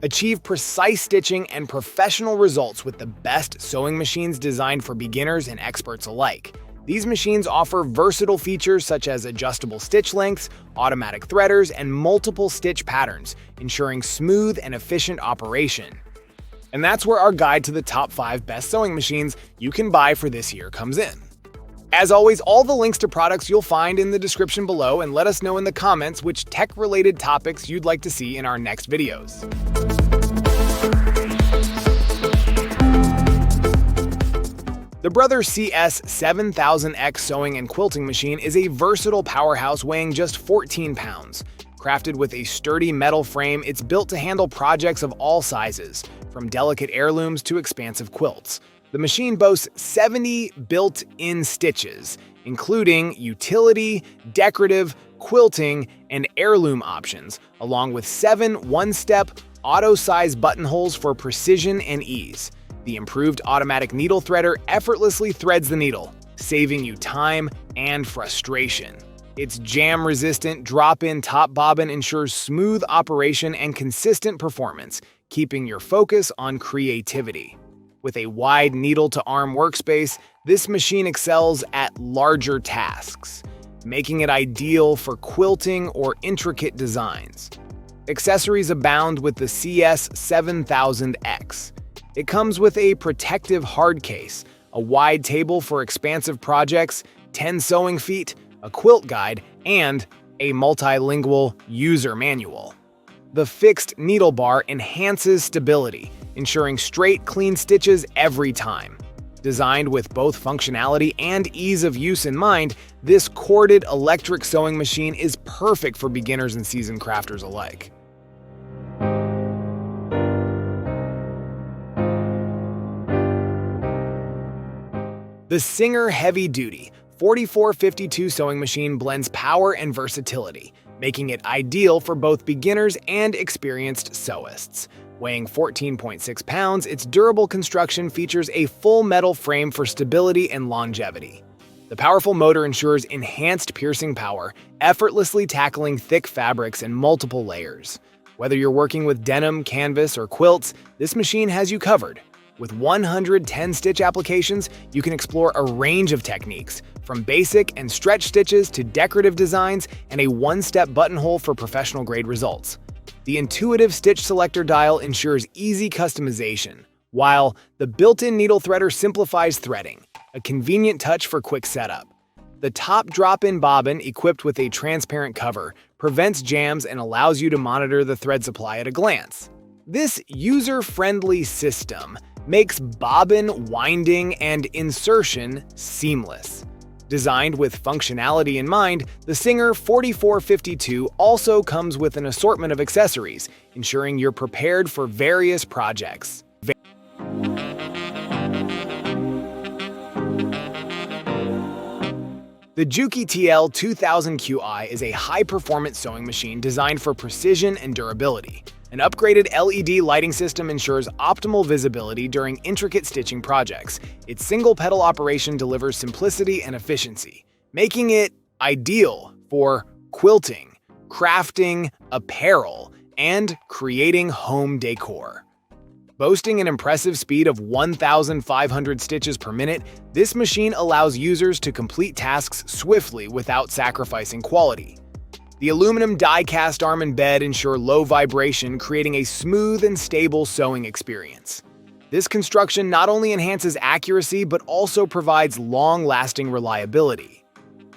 Achieve precise stitching and professional results with the best sewing machines designed for beginners and experts alike. These machines offer versatile features such as adjustable stitch lengths, automatic threaders, and multiple stitch patterns, ensuring smooth and efficient operation. And that's where our guide to the top 5 best sewing machines you can buy for this year comes in. As always, all the links to products you'll find in the description below, and let us know in the comments which tech-related topics you'd like to see in our next videos. The Brother CS7000X sewing and quilting machine is a versatile powerhouse weighing just 14 pounds. Crafted with a sturdy metal frame, it's built to handle projects of all sizes, from delicate heirlooms to expansive quilts. The machine boasts 70 built-in stitches, including utility, decorative, quilting, and heirloom options, along with 7 one-step, auto-size buttonholes for precision and ease. The improved automatic needle threader effortlessly threads the needle, saving you time and frustration. Its jam-resistant drop-in top bobbin ensures smooth operation and consistent performance, keeping your focus on creativity. With a wide needle-to-arm workspace, this machine excels at larger tasks, making it ideal for quilting or intricate designs. Accessories abound with the CS7000X. It comes with a protective hard case, a wide table for expansive projects, 10 sewing feet, a quilt guide, and a multilingual user manual. The fixed needle bar enhances stability, ensuring straight, clean stitches every time. Designed with both functionality and ease of use in mind, this corded electric sewing machine is perfect for beginners and seasoned crafters alike. The Singer Heavy Duty 4452 sewing machine blends power and versatility, making it ideal for both beginners and experienced sewists. Weighing 14.6 pounds, its durable construction features a full metal frame for stability and longevity. The powerful motor ensures enhanced piercing power, effortlessly tackling thick fabrics in multiple layers. Whether you're working with denim, canvas, or quilts, this machine has you covered. With 110 stitch applications, you can explore a range of techniques, from basic and stretch stitches to decorative designs and a one-step buttonhole for professional-grade results. The intuitive stitch selector dial ensures easy customization, while the built-in needle threader simplifies threading, a convenient touch for quick setup. The top drop-in bobbin, equipped with a transparent cover, prevents jams and allows you to monitor the thread supply at a glance. This user-friendly system makes bobbin winding and insertion seamless. Designed with functionality in mind, the Singer 4452 also comes with an assortment of accessories, ensuring you're prepared for various projects. The JUKY TL 2000 QI is a high-performance sewing machine designed for precision and durability. An upgraded LED lighting system ensures optimal visibility during intricate stitching projects. Its single-pedal operation delivers simplicity and efficiency, making it ideal for quilting, crafting, apparel, and creating home decor. Boasting an impressive speed of 1,500 stitches per minute, this machine allows users to complete tasks swiftly without sacrificing quality. The aluminum die-cast arm and bed ensure low vibration, creating a smooth and stable sewing experience. This construction not only enhances accuracy but also provides long-lasting reliability.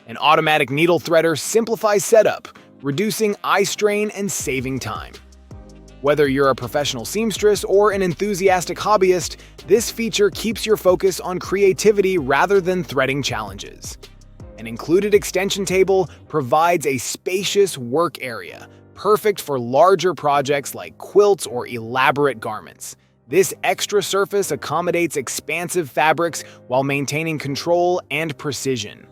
An automatic needle threader simplifies setup, reducing eye strain and saving time. Whether you're a professional seamstress or an enthusiastic hobbyist, this feature keeps your focus on creativity rather than threading challenges. An included extension table provides a spacious work area, perfect for larger projects like quilts or elaborate garments. This extra surface accommodates expansive fabrics while maintaining control and precision.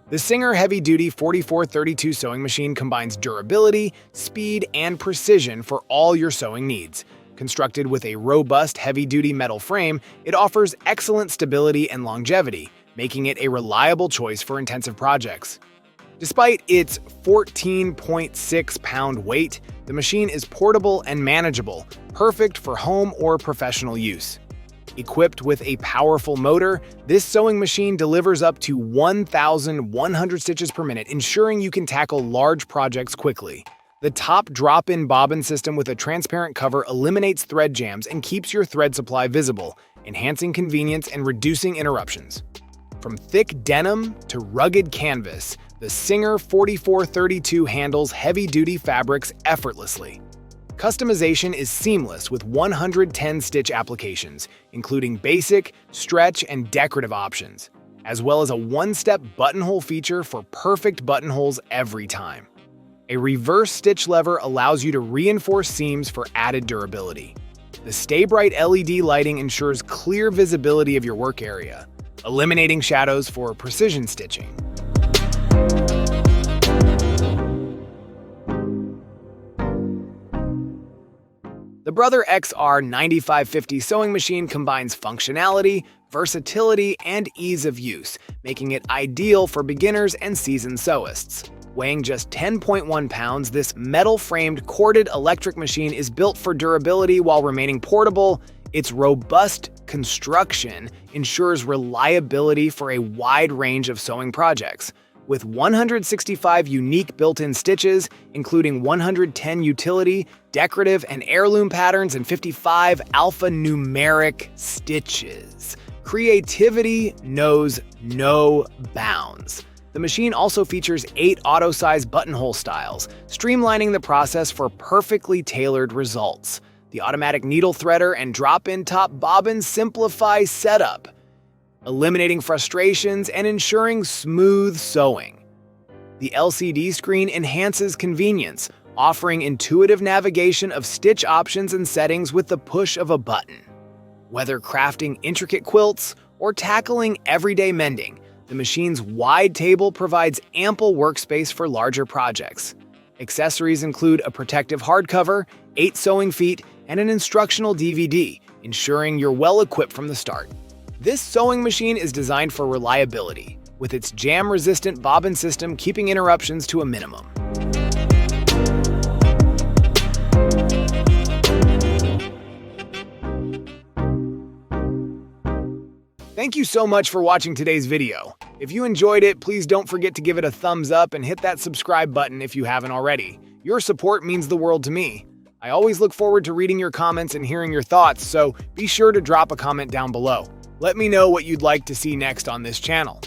The Singer Heavy Duty 4432 sewing machine combines durability, speed, and precision for all your sewing needs. Constructed with a robust heavy-duty metal frame, it offers excellent stability and longevity, making it a reliable choice for intensive projects. Despite its 14.6-pound weight, the machine is portable and manageable, perfect for home or professional use. Equipped with a powerful motor, this sewing machine delivers up to 1,100 stitches per minute, ensuring you can tackle large projects quickly. The top drop-in bobbin system with a transparent cover eliminates thread jams and keeps your thread supply visible, enhancing convenience and reducing interruptions. From thick denim to rugged canvas, the Singer 4432 handles heavy-duty fabrics effortlessly. Customization is seamless with 110 stitch applications, including basic, stretch, and decorative options, as well as a one-step buttonhole feature for perfect buttonholes every time. A reverse stitch lever allows you to reinforce seams for added durability. The Stay Bright LED lighting ensures clear visibility of your work area, eliminating shadows for precision stitching. The Brother XR9550 sewing machine combines functionality, versatility, and ease of use, making it ideal for beginners and seasoned sewists. Weighing just 10.1 pounds, this metal-framed corded electric machine is built for durability while remaining portable. Its robust construction ensures reliability for a wide range of sewing projects. With 165 unique built-in stitches, including 110 utility, decorative, and heirloom patterns, and 55 alphanumeric stitches, creativity knows no bounds. The machine also features 8 auto-size buttonhole styles, streamlining the process for perfectly tailored results. The automatic needle threader and drop-in top bobbins simplify setup, eliminating frustrations and ensuring smooth sewing. The LCD screen enhances convenience, offering intuitive navigation of stitch options and settings with the push of a button. Whether crafting intricate quilts or tackling everyday mending, the machine's wide table provides ample workspace for larger projects. Accessories include a protective hardcover, 8 sewing feet, and an instructional DVD, ensuring you're well equipped from the start. This sewing machine is designed for reliability, with its jam-resistant bobbin system keeping interruptions to a minimum. Thank you so much for watching today's video. If you enjoyed it, please don't forget to give it a thumbs up and hit that subscribe button if you haven't already. Your support means the world to me. I always look forward to reading your comments and hearing your thoughts, so be sure to drop a comment down below. Let me know what you'd like to see next on this channel.